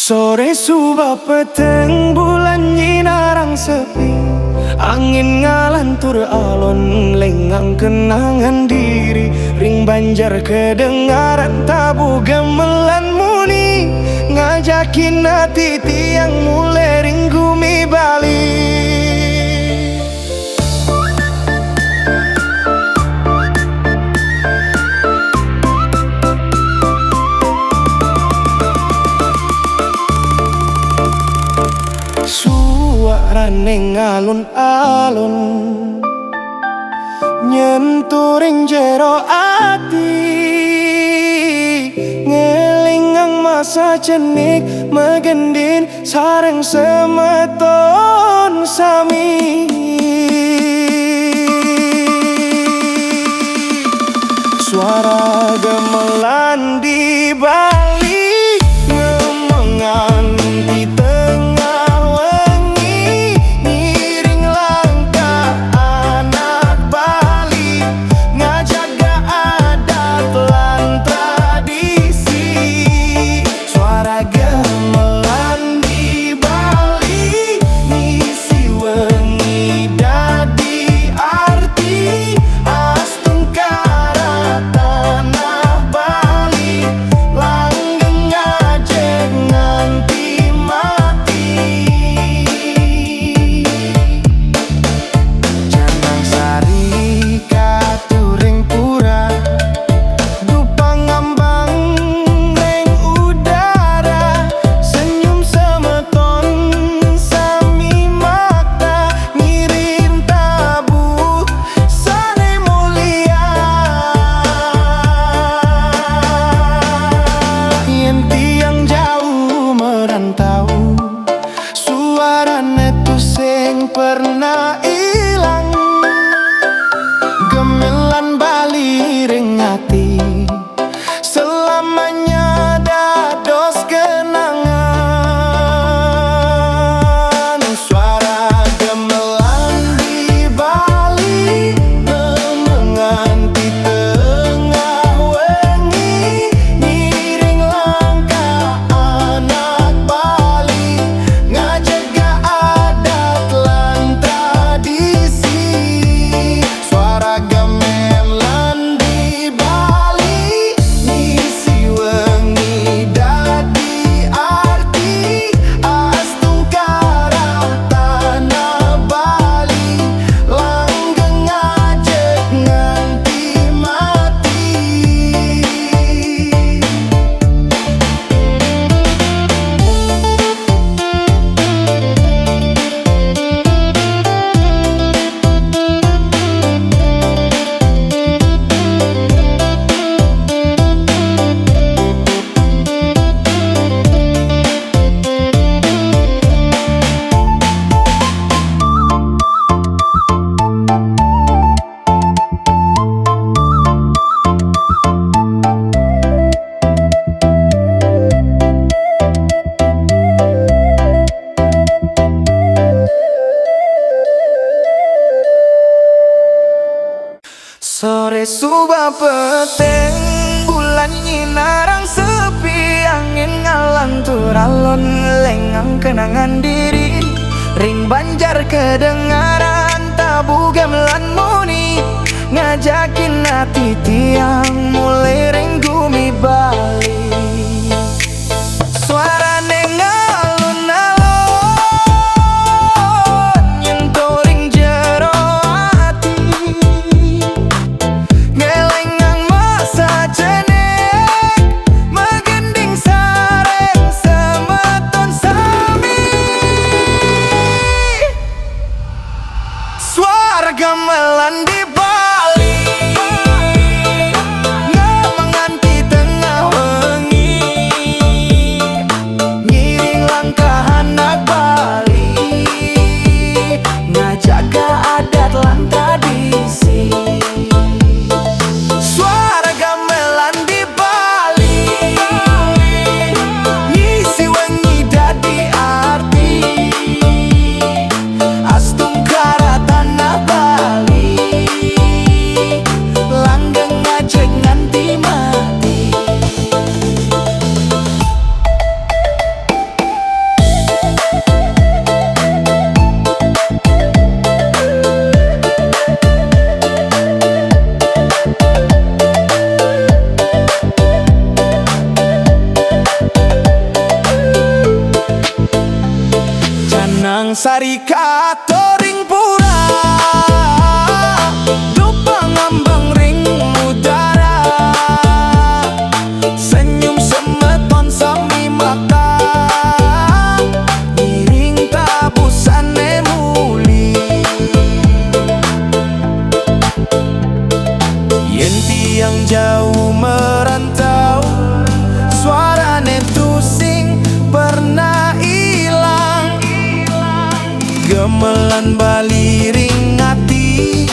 Sore subah peteng bulan nyinarang sepi, angin ngalantur alon lengang kenangan diri. Ring banjar kedengaran tabu gemelan muni, ngajakin hati tiang mulai ring gumi Bali. Suarane alun-alun nyenturing jero ati, ngelingang masa cenik megendin sareng semeton sami. Suara gamelan di Bali ngemengan di tengah wengi, ngiring langkah anak Bali, ngajaga adat lan tradisi. Suara gamelan di Bali ngisi wengi dadi arti, astungkara tanah Bali, langgeng ngajeng nganti mati. Janang sari katuring pura, dupa ngambang reng udara, senyum semeton sami makna, ngirim tabu sane mulia. Yen tiang jauh merantau, suarane tuh sing pernah ilang, gemelan Bali ring ati, selamanya dados kenangan. Suara gamelan di Bali ngemengan di tengah wengi, ngiring langkah anak Bali, ngajaga adat lan tradisi. Suara gamelan di Bali ngisi wengi dadi arti, astungkara tanah Bali, langgeng ngajek nganti mati. Sore subah peteng bulan nyinarang sepi, angin ngalantur alon lengang kenangan diri. Ring banjar kedengaran tabu gamelan muni, ngajakin hati tiang mulai ring gumi Bali. Suarane ngalun-alun nyenturing jero ati, ngelengang masa cenek megending sareng semeton sami. Suara gamelan di Bali ngemengan di tengah wengi, sarika toring pura dupang ambang ring udara senyum semeton sami mata iring tabusan muli yen tiang jauh merantau suarane tusing pernah gemelan bali ring ati